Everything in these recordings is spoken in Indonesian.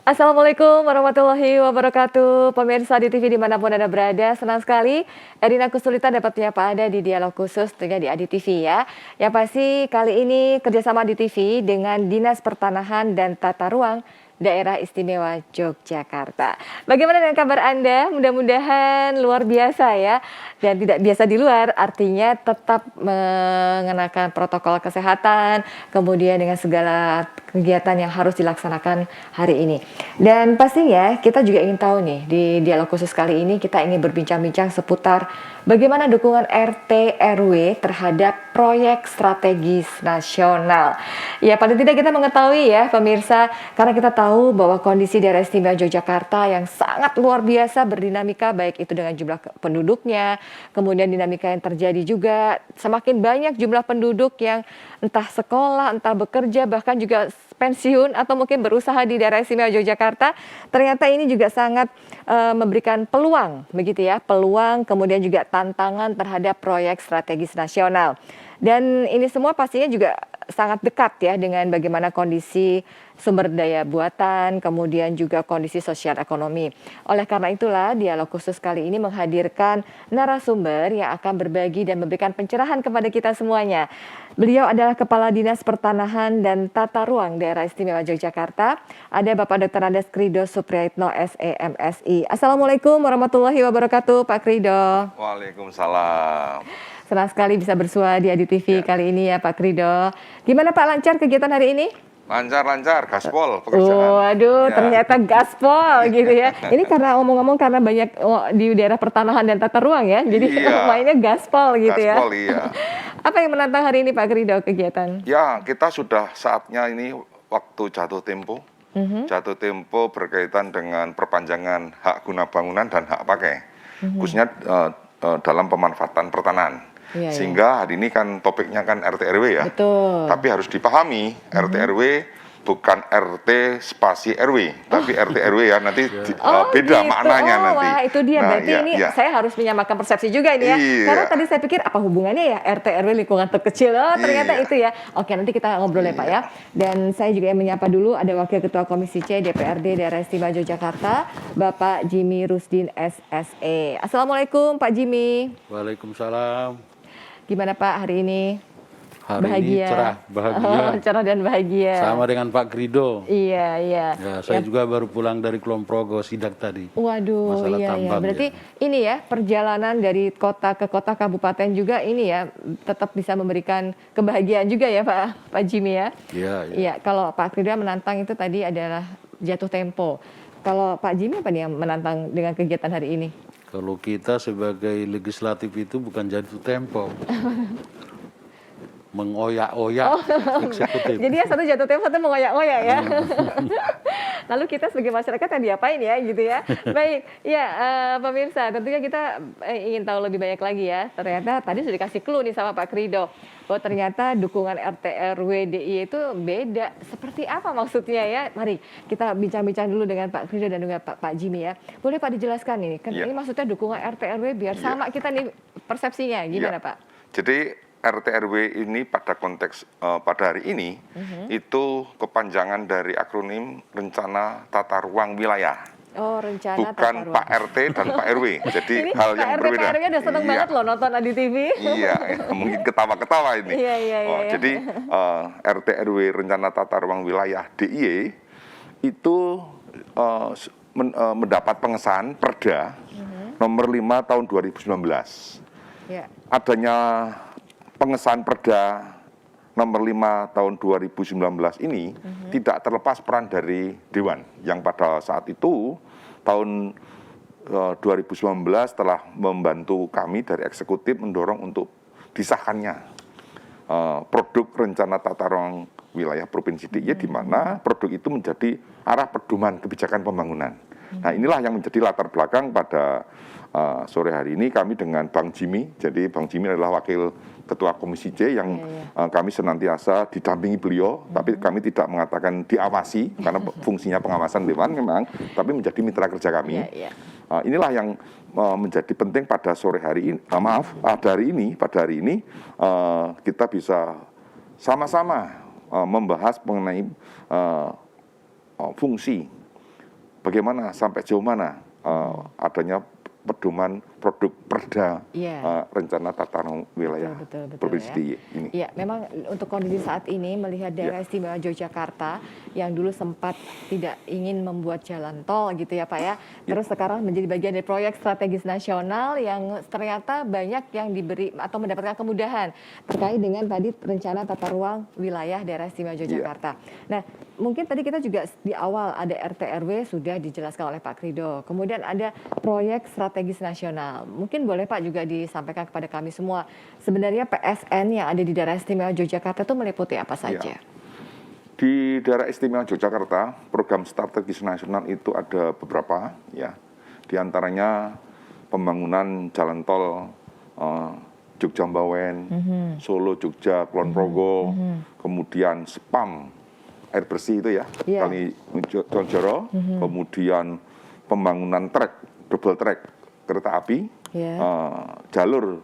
Assalamualaikum warahmatullahi wabarakatuh. Pemirsa di TV dimanapun Anda berada, senang sekali Erina Kusulita dapat menyapa Anda di dialog khusus tentunya di Adi TV ya. Yang pasti kali ini kerjasama di TV dengan Dinas Pertanahan dan Tata Ruang Daerah Istimewa Yogyakarta. Bagaimana dengan kabar Anda? Mudah-mudahan luar biasa ya. Dan tidak biasa di luar, artinya tetap mengenakan protokol kesehatan, kemudian dengan segala kegiatan yang harus dilaksanakan hari ini. Dan pastinya kita juga ingin tahu nih, di dialog khusus kali ini kita ingin berbincang-bincang seputar bagaimana dukungan RT RW terhadap proyek strategis nasional. Ya paling tidak kita mengetahui ya pemirsa, karena kita tahu bahwa kondisi daerah istimewa Yogyakarta yang sangat luar biasa berdinamika, baik itu dengan jumlah penduduknya, kemudian dinamika yang terjadi juga semakin banyak jumlah penduduk yang entah sekolah, entah bekerja, bahkan juga pensiun atau mungkin berusaha di daerah istimewa Yogyakarta. Ternyata ini juga sangat memberikan peluang begitu ya, peluang kemudian juga tantangan terhadap proyek strategis nasional. Dan ini semua pastinya juga sangat dekat ya dengan bagaimana kondisi sumber daya buatan, kemudian juga kondisi sosial ekonomi. Oleh karena itulah, dialog khusus kali ini menghadirkan narasumber yang akan berbagi dan memberikan pencerahan kepada kita semuanya. Beliau adalah Kepala Dinas Pertanahan dan Tata Ruang Daerah Istimewa Yogyakarta. Ada Bapak Dr. Andes Krido Supriyatno, SEMSI. Assalamualaikum warahmatullahi wabarakatuh, Pak Krido. Waalaikumsalam. Senang sekali bisa bersua di Adi TV Ya. kali ini ya Pak Krido. Gimana Pak, lancar kegiatan hari ini? Lancar, gaspol pekerjaan. Waduh, Ya. ternyata gaspol gitu ya. Ini karena ngomong-ngomong karena banyak di daerah pertanahan dan tata ruang ya. Jadi Iya. mainnya gaspol gitu ya. Gaspol, iya. Apa yang menantang hari ini Pak Krido kegiatan? Ya, kita sudah saatnya ini waktu jatuh tempo. Jatuh tempo berkaitan dengan perpanjangan hak guna bangunan dan hak pakai. Khususnya dalam pemanfaatan pertanahan. Iya, Sehingga hari ini kan topiknya kan RT RW ya. Betul. Tapi harus dipahami RT RW bukan RT spasi RW, tapi RT RW ya nanti beda gitu. maknanya nanti. Wah, itu dia. Nah, Berarti ini saya harus menyamakan persepsi juga ini ya. Iya. Karena tadi saya pikir apa hubungannya ya RT RW lingkungan terkecil. Oh, ternyata Iya. itu ya. Oke, nanti kita ngobrol ya Pak ya. Dan saya juga yang menyapa dulu ada Wakil Ketua Komisi C DPRD Daerah Istimewa Yogyakarta, Bapak Jimmy Rusdin SSE. Assalamualaikum Pak Jimmy. Waalaikumsalam. Gimana Pak hari ini? Hari Bahagia. ini cerah, bahagia. Cerah dan bahagia. Sama dengan Pak Krido. Iya. Ya, saya juga baru pulang dari Kulon Progo sidak tadi. Waduh, Masalah iya. tambang, Berarti ini ya perjalanan dari kota ke kota kabupaten juga ini ya tetap bisa memberikan kebahagiaan juga ya Pak Jimmy ya. Iya. Iya, kalau Pak Krido menantang itu tadi adalah jatuh tempo. Kalau Pak Jimmy apa nih yang menantang dengan kegiatan hari ini? Kalau kita sebagai legislatif itu bukan jatuh tempo. Mengoyak-oyak eksekutif. Jadi yang satu jatuh tempo, satu mengoyak-oyak ya. Lalu kita sebagai masyarakat yang diapain ya gitu ya. Baik, ya pemirsa tentunya kita ingin tahu lebih banyak lagi ya. Ternyata tadi sudah dikasih clue nih sama Pak Krido. Bahwa ternyata dukungan RT RW DIY itu beda. Seperti apa maksudnya ya? Mari kita bincang-bincang dulu dengan Pak Krido dan juga Pak Jimmy ya. Boleh Pak dijelaskan ini? Kan ini maksudnya dukungan RT RW biar sama kita nih persepsinya. Gimana Pak? Jadi RT RW ini pada konteks pada hari ini itu kepanjangan dari akronim Rencana Tata Ruang Wilayah. Oh, rencana bukan tata ruang. Pak RT dan Pak RW. Jadi Ini hal yang Pak RT, berbeda. Pak RW udah seneng banget loh nonton Adi TV. Iya, mungkin ketawa-ketawa ini. Iya. Jadi RT RW Rencana Tata Ruang Wilayah DIY itu mendapat pengesahan Perda nomor 5 tahun 2019. Ya. Adanya pengesahan Perda nomor 5 tahun 2019 ini tidak terlepas peran dari Dewan yang pada saat itu tahun 2019 telah membantu kami dari eksekutif mendorong untuk disahkannya produk rencana tata ruang wilayah Provinsi DIY di mana produk itu menjadi arah pedoman kebijakan pembangunan. Nah, inilah yang menjadi latar belakang pada sore hari ini kami dengan Bang Jimmy. Jadi Bang Jimmy adalah Wakil Ketua Komisi C yang kami senantiasa didampingi beliau, tapi kami tidak mengatakan diawasi karena fungsinya pengawasan Dewan memang, tapi menjadi mitra kerja kami. Inilah yang menjadi penting pada sore hari ini. Pada hari ini kita bisa sama-sama membahas mengenai fungsi bagaimana sampai jauh mana adanya pedoman produk perda rencana tata ruang wilayah Provinsi DIY ini. Iya, memang untuk kondisi saat ini melihat daerah istimewa Yogyakarta yang dulu sempat tidak ingin membuat jalan tol gitu ya Pak ya, terus sekarang menjadi bagian dari proyek strategis nasional yang ternyata banyak yang diberi atau mendapatkan kemudahan terkait dengan tadi rencana tata ruang wilayah daerah istimewa Yogyakarta. Nah, mungkin tadi kita juga di awal ada RT/RW sudah dijelaskan oleh Pak Krido, kemudian ada proyek strategis nasional. Mungkin boleh Pak juga disampaikan kepada kami semua, sebenarnya PSN yang ada di daerah istimewa Yogyakarta itu meliputi apa saja? Di daerah istimewa Yogyakarta, program strategis nasional itu ada beberapa, ya. Di antaranya pembangunan jalan tol Jogja Mbawen, Solo Jogja Kulon Progo, kemudian SPAM air bersih itu ya, Kali Joro, kemudian pembangunan trek, double track kereta api, jalur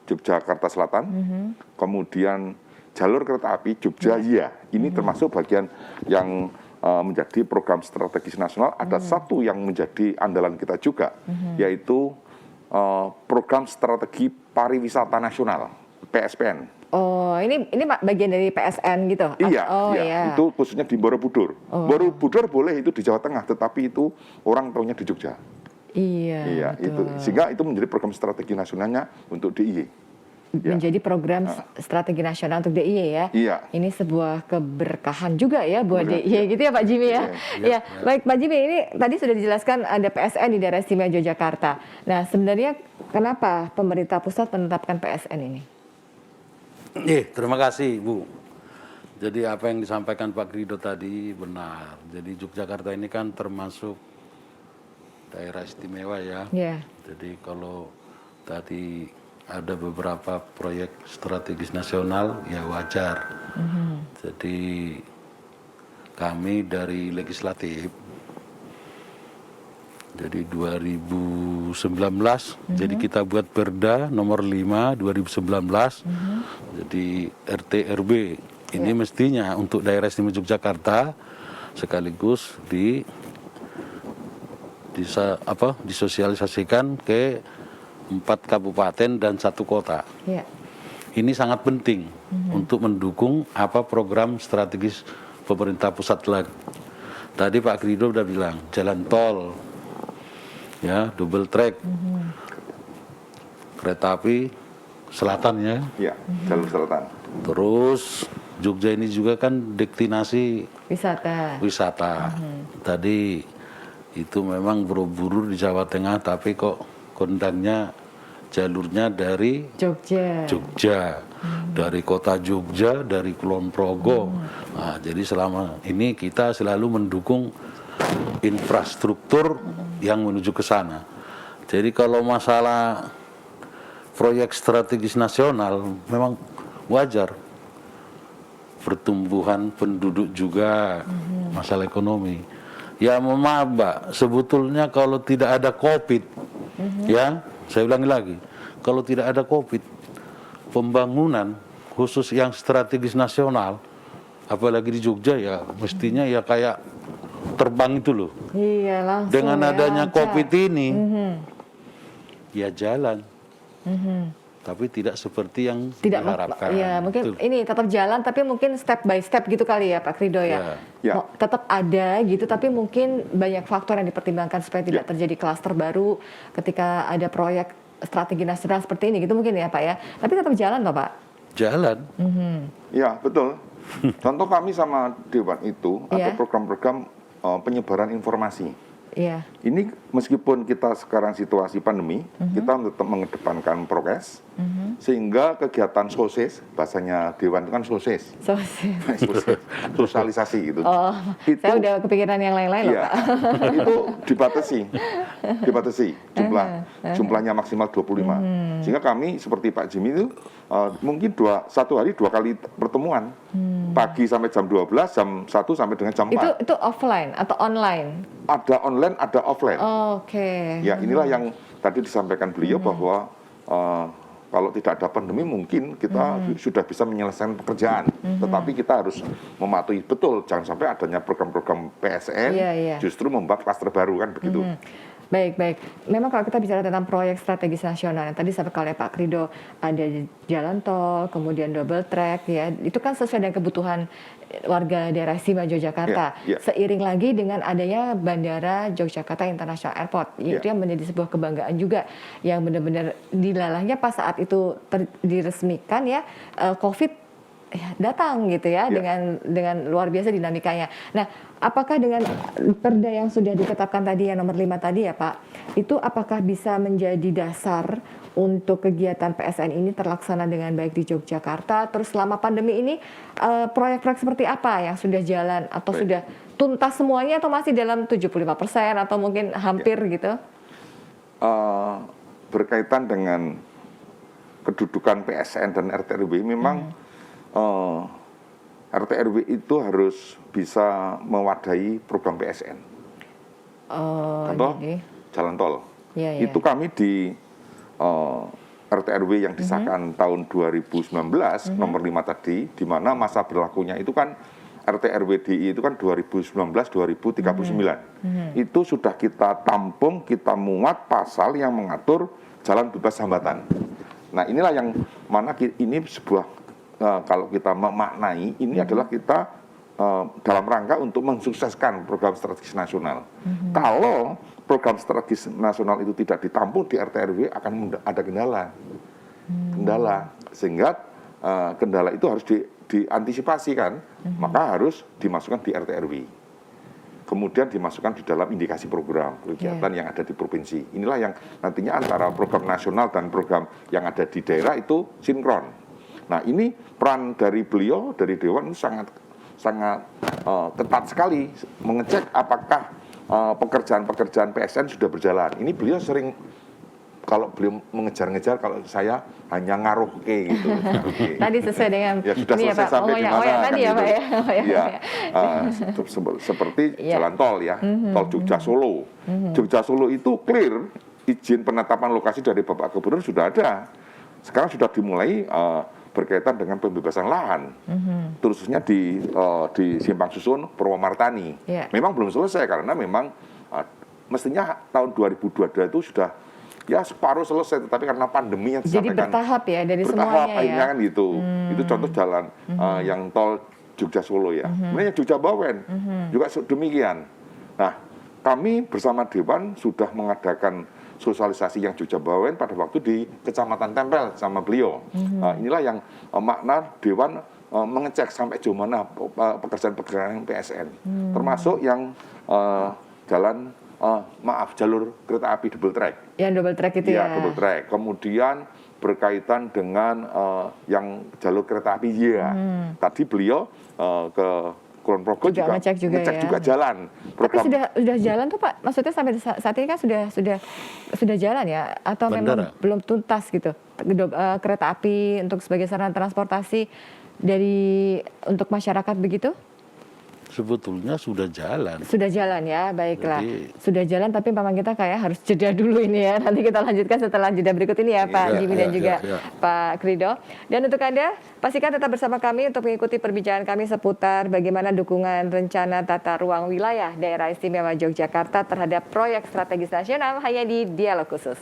Yogyakarta Selatan, kemudian jalur kereta api Jogja ini termasuk bagian yang menjadi program strategis nasional. Ada satu yang menjadi andalan kita juga, yaitu program strategi pariwisata nasional (PSPN). Oh, ini bagian dari PSN gitu? Iya, itu khususnya di Borobudur. Borobudur boleh itu di Jawa Tengah, tetapi itu orang taunya di Jogja. Iya, itu sehingga itu menjadi program strategi nasionalnya untuk DIY. Menjadi program strategi nasional untuk DIY ya. Iya. Ini sebuah keberkahan juga ya buat DIY gitu ya Pak Jimmy ya. Iya, baik Pak Jimmy, ini tadi sudah dijelaskan ada PSN di daerah istimewa Yogyakarta. Nah, sebenarnya kenapa pemerintah pusat menetapkan PSN ini? Terima kasih Bu. Jadi apa yang disampaikan Pak Krido tadi benar. Jadi Yogyakarta ini kan termasuk daerah istimewa ya. Jadi kalau tadi ada beberapa proyek strategis nasional ya wajar. Jadi kami dari legislatif, jadi 2019, jadi kita buat Perda nomor 5 2019, jadi RT/RW ini mestinya untuk daerah istimewa Yogyakarta sekaligus disosialisasikan ke 4 kabupaten dan 1 kota. Ini sangat penting untuk mendukung program strategis pemerintah pusat lagi. Tadi Pak Krido udah bilang jalan tol, ya double track, kereta api selatan ya. Iya, jalur selatan. Terus Jogja ini juga kan destinasi wisata. Tadi itu memang Borobudur di Jawa Tengah, tapi kok kondangnya jalurnya dari Jogja, dari kota Jogja, dari Kulon Progo. Nah, jadi selama ini kita selalu mendukung infrastruktur yang menuju ke sana. Jadi kalau masalah proyek strategis nasional memang wajar. Pertumbuhan penduduk juga, masalah ekonomi. Ya maaf Mbak, sebetulnya kalau tidak ada COVID, ya saya ulangi lagi, kalau tidak ada COVID, pembangunan khusus yang strategis nasional, apalagi di Jogja ya, mestinya ya kayak terbang itu loh. Iya, langsung. Dengan adanya COVID ini, ya jalan. Tapi tidak seperti yang diharapkan. Ya, mungkin ini tetap jalan, tapi mungkin step by step gitu kali ya Pak Krido ya. Tetap ada gitu, tapi mungkin banyak faktor yang dipertimbangkan supaya tidak terjadi klaster baru ketika ada proyek strategi nasional seperti ini gitu mungkin ya Pak ya. Tapi tetap jalan toh Pak? Jalan. Ya betul. Contoh kami sama Dewan itu ada program-program penyebaran informasi. Ini meskipun kita sekarang situasi pandemi, kita tetap mengedepankan prokes, sehingga kegiatan sosis, bahasanya Dewan itu kan sosis, sosialisasi gitu. Itu, saya udah kepikiran yang lain-lain loh Pak. Itu dibatasi jumlahnya maksimal 25. Sehingga kami seperti Pak Jimmy itu mungkin satu hari 2 kali pertemuan, pagi sampai jam 12, jam 1 sampai dengan jam 4. Itu offline atau online? Ada online, ada offline. Oke. Ya inilah yang tadi disampaikan beliau bahwa kalau tidak ada pandemi mungkin kita sudah bisa menyelesaikan pekerjaan. Tetapi kita harus mematuhi betul, jangan sampai adanya program-program PSN justru membuat klaster baru kan begitu. Baik. Memang kalau kita bicara tentang proyek strategis nasional, yang tadi sampaikan oleh Pak Krido, ada jalan tol, kemudian double track, ya, itu kan sesuai dengan kebutuhan warga daerah istimewa Yogyakarta. Seiring lagi dengan adanya Bandara Yogyakarta International Airport, itu yang menjadi sebuah kebanggaan juga, yang benar-benar dilalahnya pas saat itu diresmikan ya, COVID datang gitu ya, dengan luar biasa dinamikanya. Nah, apakah dengan perda yang sudah ditetapkan tadi yang nomor 5 tadi ya Pak, itu apakah bisa menjadi dasar untuk kegiatan PSN ini terlaksana dengan baik di Yogyakarta? Terus selama pandemi ini proyek-proyek seperti apa yang sudah jalan atau sudah tuntas semuanya atau masih dalam 75% atau mungkin hampir gitu? Berkaitan dengan kedudukan PSN dan RT/RW memang RT/RW itu harus bisa mewadahi program PSN. Contoh jalan tol. Itu kami di RT/RW yang disahkan tahun 2019 nomor 5 tadi, di mana masa berlakunya itu kan RT/RW DI itu kan 2019-2039. Itu sudah kita tampung, kita muat pasal yang mengatur jalan bebas hambatan. Nah, inilah yang mana ini sebuah kalau kita memaknai ini adalah kita dalam rangka untuk mensukseskan program strategis nasional. Kalau program strategis nasional itu tidak ditampung di RT/RW akan ada kendala, sehingga kendala itu harus diantisipasi kan, maka harus dimasukkan di RT/RW. Kemudian dimasukkan di dalam indikasi program kegiatan yang ada di provinsi. Inilah yang nantinya antara program nasional dan program yang ada di daerah itu sinkron. Nah, ini peran dari beliau, dari Dewan itu sangat ketat sekali mengecek apakah pekerjaan-pekerjaan PSN sudah berjalan. Ini beliau sering, kalau beliau mengejar-ngejar, kalau saya hanya ngaruh gitu. Tadi sesuai dengan ya sudah selesai sampai di mana kan ya, Pak, ya. Seperti jalan tol ya, tol Jogja Solo. Jogja Solo itu clear, izin penetapan lokasi dari Bapak Gubernur sudah ada. Sekarang sudah dimulai berkaitan dengan pembebasan lahan, terusnya di Simpang Susun Purwomartani. Memang belum selesai karena memang mestinya tahun 2022 itu sudah ya separuh selesai, tetapi karena pandemi yang disampaikan. Jadi bertahap ya dari bertahap, semuanya akhirnya ya. Kan gitu. Itu contoh jalan yang tol Jogja Solo ya. Kemudian Jogja Bawen juga demikian. Nah, kami bersama Dewan sudah mengadakan sosialisasi yang Jogja Bawen pada waktu di Kecamatan Tempel sama beliau. Inilah yang makna Dewan mengecek sampai jauh mana pekerjaan-pekerjaan PSN. Termasuk yang jalur kereta api double track. Yang double track itu ya? Double track. Kemudian berkaitan dengan yang jalur kereta api tadi beliau ke Kulon Progo juga ngecek juga jalan. Program. Tapi sudah jalan tuh Pak? Maksudnya sampai saat ini kan sudah jalan ya? Atau memang belum tuntas gitu? Kereta api untuk sebagai sarana transportasi untuk masyarakat begitu? Sebetulnya sudah jalan. Sudah jalan ya, baiklah. Sudah jalan, tapi memang kita kayak harus jeda dulu ini ya. Nanti kita lanjutkan setelah jeda berikut ini ya Pak Jimmy dan juga Pak Krido. Dan untuk Anda, pastikan tetap bersama kami untuk mengikuti perbincangan kami seputar bagaimana dukungan rencana tata ruang wilayah Daerah Istimewa Yogyakarta terhadap proyek strategis nasional hanya di Dialog Khusus.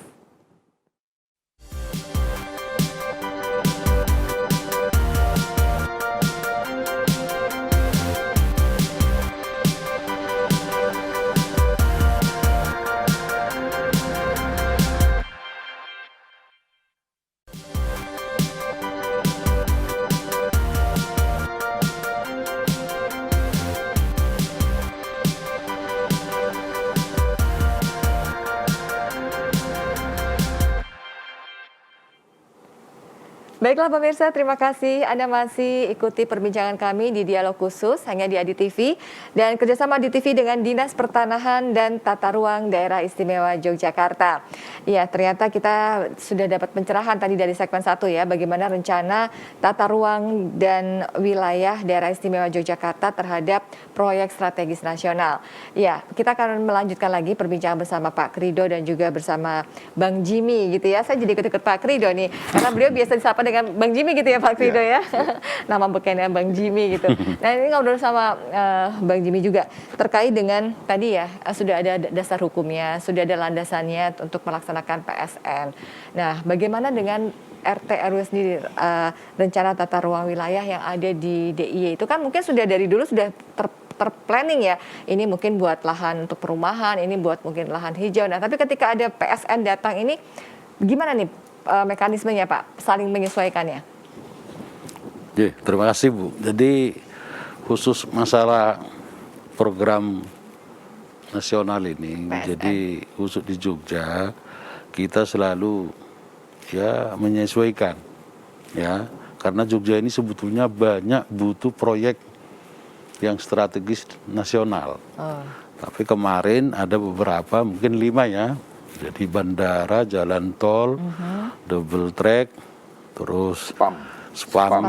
Baiklah pemirsa, terima kasih Anda masih ikuti perbincangan kami di Dialog Khusus hanya di Adi TV dan kerjasama Adi TV dengan Dinas Pertanahan dan Tata Ruang Daerah Istimewa Yogyakarta. Ya, ternyata kita sudah dapat pencerahan tadi dari segmen 1 ya, bagaimana rencana tata ruang dan wilayah Daerah Istimewa Yogyakarta terhadap proyek strategis nasional. Ya, kita akan melanjutkan lagi perbincangan bersama Pak Krido dan juga bersama Bang Jimmy gitu ya. Saya jadi ikut-ikut Pak Krido nih, karena beliau biasa disapa dengan Bang Jimmy gitu ya Pak Krido ya. Nama bekennya Bang Jimmy gitu. Nah, ini ngobrol sama Bang Jimmy juga terkait dengan tadi ya, sudah ada dasar hukumnya, sudah ada landasannya untuk melaksanakan PSN. Nah, bagaimana dengan RT RW sendiri, rencana tata ruang wilayah yang ada di DIY itu kan mungkin sudah dari dulu sudah terplanning ya. Ini mungkin buat lahan untuk perumahan, ini buat mungkin lahan hijau. Nah, tapi ketika ada PSN datang ini gimana nih mekanismenya Pak, saling menyesuaikannya? Terima kasih Bu. Jadi khusus masalah program nasional ini, PSN. jadi khusus di Jogja kita selalu ya menyesuaikan ya, karena Jogja ini sebetulnya banyak butuh proyek yang strategis nasional. Tapi kemarin ada beberapa, mungkin 5 ya, jadi bandara, jalan tol, double track, terus spam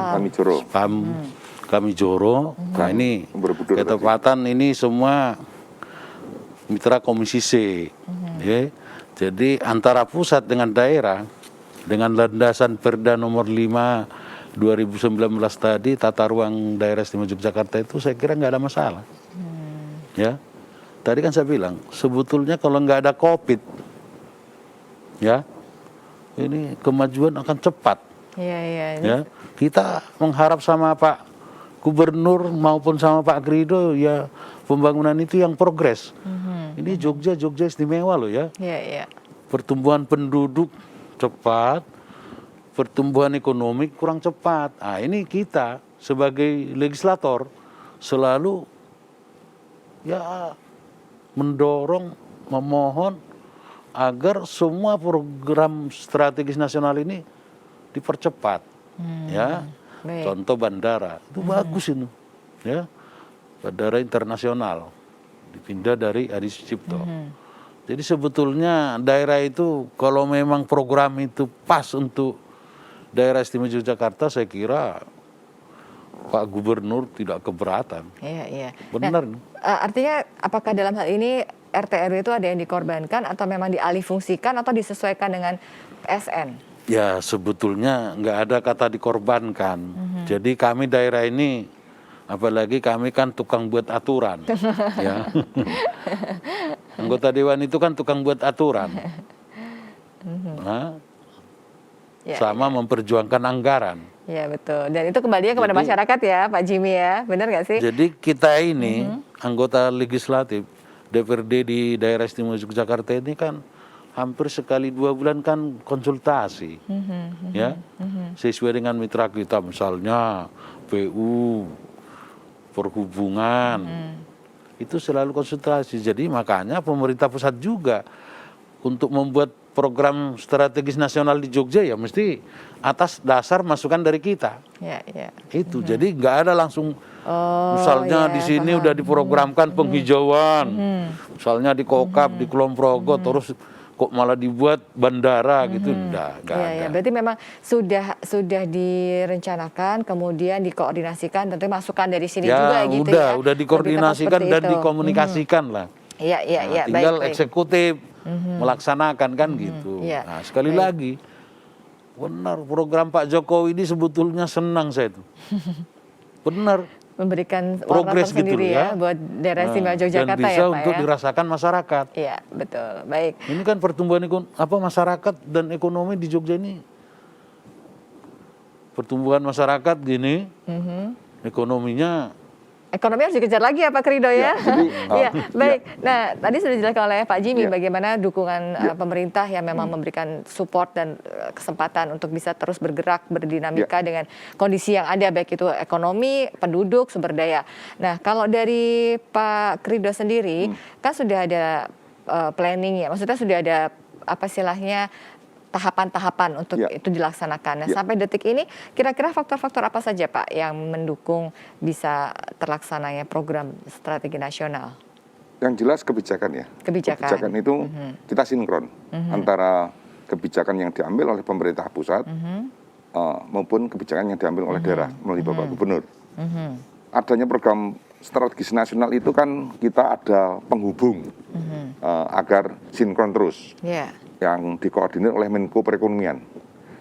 Kamijoro. Nah ini ketepatan ini semua mitra Komisi C. Ya. Jadi antara pusat dengan daerah dengan landasan Perda nomor 5 2019 tadi tata ruang daerah istimewa Yogyakarta itu saya kira nggak ada masalah. Ya. Tadi kan saya bilang sebetulnya kalau nggak ada COVID ya ini kemajuan akan cepat. Ya. Kita mengharap sama Pak Gubernur maupun sama Pak Krido ya pembangunan itu yang progres. Ini Jogja istimewa loh ya. Pertumbuhan penduduk cepat, pertumbuhan ekonomi kurang cepat. Nah, ini kita sebagai legislator selalu ya mendorong, memohon agar semua program strategis nasional ini dipercepat. Ya. Contoh bandara itu bagus itu, ya bandara internasional dipindah dari Adi Sucipto. Jadi sebetulnya daerah itu kalau memang program itu pas untuk daerah istimewa Yogyakarta, saya kira Pak Gubernur tidak keberatan. Benar. Nah, artinya apakah dalam hal ini RT RW itu ada yang dikorbankan atau memang dialihfungsikan atau disesuaikan dengan PSN? Ya sebetulnya nggak ada kata dikorbankan. Jadi kami daerah ini, apalagi kami kan tukang buat aturan. Ya. Anggota dewan itu kan tukang buat aturan. Nah, sama memperjuangkan anggaran. Ya betul. Dan itu kembalinya kepada masyarakat ya Pak Jimmy ya, benar nggak sih? Jadi kita ini anggota legislatif DPRD di daerah istimewa Yogyakarta ini kan hampir sekali 2 bulan kan konsultasi, ya, sesuai dengan mitra kita, misalnya PU, perhubungan, itu selalu konsultasi. Jadi makanya pemerintah pusat juga untuk membuat program strategis nasional di Jogja ya mesti atas dasar masukan dari kita. Itu jadi nggak ada langsung. Misalnya di sini udah diprogramkan penghijauan, misalnya di Kokap, di Kulon Progo, terus kok malah dibuat bandara gitu, nggak ada. Berarti memang sudah direncanakan, kemudian dikoordinasikan, tentu masukan dari sini juga gitu ya. Udah dikoordinasikan dan dikomunikasikan lah. Tinggal eksekutif melaksanakan kan gitu. Nah sekali lagi, benar program Pak Jokowi ini sebetulnya senang saya itu. Benar. Memberikan warna tersendiri gitu ya buat daerah istimewa Yogyakarta dan bisa ya Pak untuk dirasakan masyarakat. Iya betul, baik. Ini kan pertumbuhan masyarakat dan ekonomi di Jogja ini, pertumbuhan masyarakat gini, ekonomi harus dikejar lagi ya Pak Krido ya. Baik. Nah tadi sudah dijelaskan oleh Pak Jimmy bagaimana dukungan pemerintah yang memang memberikan support dan kesempatan untuk bisa terus bergerak, berdinamika dengan kondisi yang ada, baik itu ekonomi, penduduk, sumber daya. Nah kalau dari Pak Krido sendiri kan sudah ada planning ya, maksudnya sudah ada apa istilahnya tahapan-tahapan untuk itu dilaksanakan. Nah, sampai detik ini kira-kira faktor-faktor apa saja Pak yang mendukung bisa terlaksananya program strategi nasional? Yang jelas kebijakan ya. Kebijakan itu kita sinkron antara kebijakan yang diambil oleh pemerintah pusat maupun kebijakan yang diambil oleh daerah melalui Bapak Gubernur. Adanya program strategis nasional itu kan kita ada penghubung agar sinkron terus, yang dikoordinir oleh Menko Perekonomian,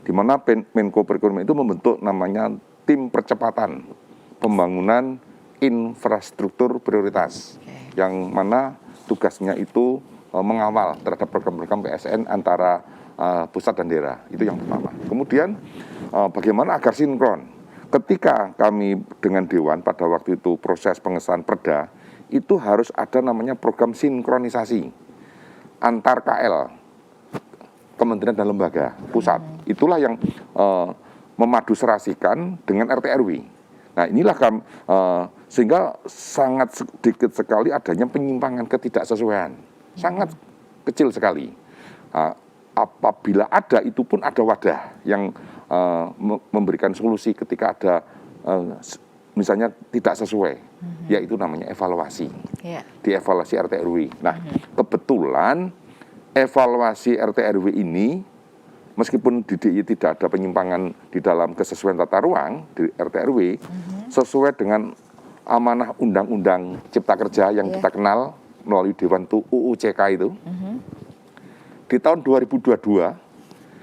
di mana Menko Perekonomian itu membentuk namanya tim percepatan pembangunan infrastruktur prioritas, yang mana tugasnya itu mengawal terhadap program-program PSN antara pusat dan daerah. Itu yang pertama. Kemudian bagaimana agar sinkron. Ketika kami dengan Dewan pada waktu itu proses pengesahan perda, itu harus ada namanya program sinkronisasi antar KL, kementerian dan lembaga pusat. Itulah yang memadu serasikan dengan RT RW. Nah inilah sehingga sangat sedikit sekali adanya penyimpangan ketidaksesuaian, sangat kecil sekali. Apabila ada, itu pun ada wadah yang memberikan solusi ketika ada misalnya tidak sesuai, yaitu namanya evaluasi. Dievaluasi RT RW. Nah kebetulan evaluasi RT RW ini, meskipun di DIY tidak ada penyimpangan di dalam kesesuaian tata ruang di RT RW, sesuai dengan amanah Undang-Undang Cipta Kerja yang kita kenal melalui Dewan UU CK itu. Di tahun 2022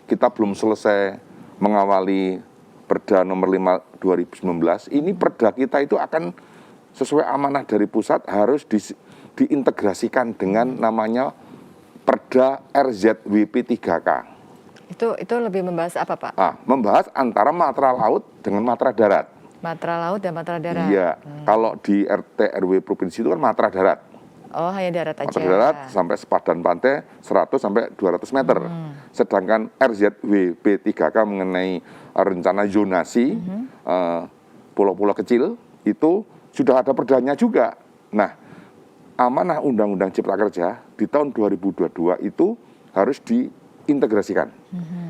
kita belum selesai mengawali Perda nomor 5 2019. Ini perda kita itu akan sesuai amanah dari pusat harus diintegrasikan dengan namanya Perda RZWP 3K. Itu lebih membahas apa, Pak? Membahas antara matra laut dengan matra darat. Matra laut dan matra darat. Iya, kalau di RT RW provinsi itu kan matra darat. Oh, hanya darat aja. Matra darat sampai sepadan pantai 100 sampai 200 meter. Sedangkan RZWP 3K mengenai rencana zonasi pulau-pulau kecil itu sudah ada perdanya juga. Nah, amanah Undang-Undang Cipta Kerja di tahun 2022 itu harus diintegrasikan.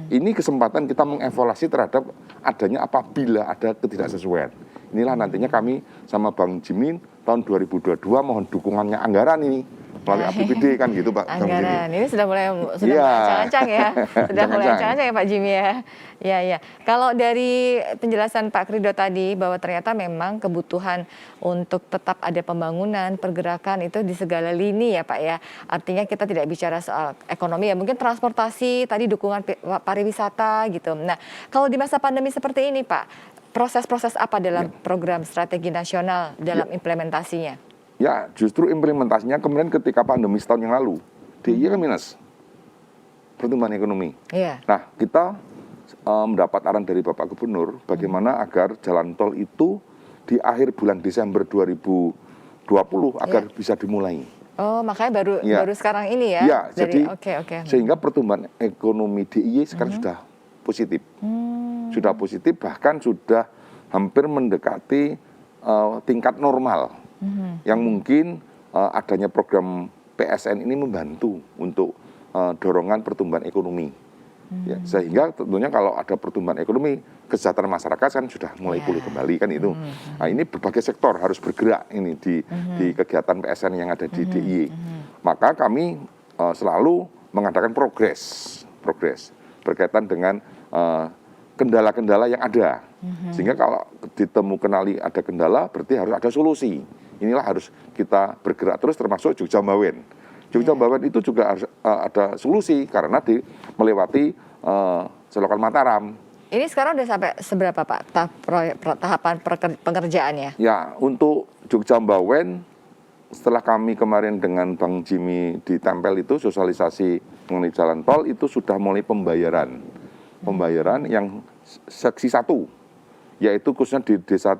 Ini kesempatan kita mengevaluasi terhadap adanya apabila ada ketidaksesuaian. Inilah nantinya kami sama Bang Jimin tahun 2022 mohon dukungannya anggaran ini melalui APBD kan gitu Pak. Anggaran ini sudah mulai ancang-ancang ya, sudah mulai ancang-ancang ya Pak Jimmy ya. Ya. Kalau dari penjelasan Pak Krido tadi bahwa ternyata memang kebutuhan untuk tetap ada pembangunan, pergerakan itu di segala lini ya Pak ya. Artinya kita tidak bicara soal ekonomi ya, mungkin transportasi, tadi dukungan pariwisata gitu. Nah, kalau di masa pandemi seperti ini Pak, proses-proses apa dalam program strategi nasional dalam implementasinya? Ya, justru implementasinya kemudian ketika pandemi setahun yang lalu, DIY kan minus pertumbuhan ekonomi. Nah, kita mendapat arahan dari Bapak Gubernur bagaimana agar jalan tol itu di akhir bulan Desember 2020 agar bisa dimulai. Oh, makanya baru sekarang ini ya? Ya, jadi sehingga pertumbuhan ekonomi DIY sekarang sudah positif. Sudah positif, bahkan sudah hampir mendekati tingkat normal. Yang mungkin adanya program PSN ini membantu untuk dorongan pertumbuhan ekonomi. Ya, sehingga tentunya kalau ada pertumbuhan ekonomi, kesejahteraan masyarakat kan sudah mulai pulih kembali kan itu. Nah, ini berbagai sektor harus bergerak ini di kegiatan PSN yang ada di DIY. Maka kami selalu mengadakan progres berkaitan dengan kendala-kendala yang ada. Sehingga kalau kenali ada kendala, berarti harus ada solusi. Inilah harus kita bergerak terus, termasuk Jogja Mbawen. Jogja Mbawen itu juga harus ada solusi karena melewati Selokan Mataram. Ini sekarang udah sampai seberapa Pak tahapan pengerjaannya? Ya, untuk Jogja Mbawen setelah kami kemarin dengan Bang Jimmy ditempel itu sosialisasi mengenai jalan tol itu sudah mulai pembayaran yang seksi 1, yaitu khususnya di desa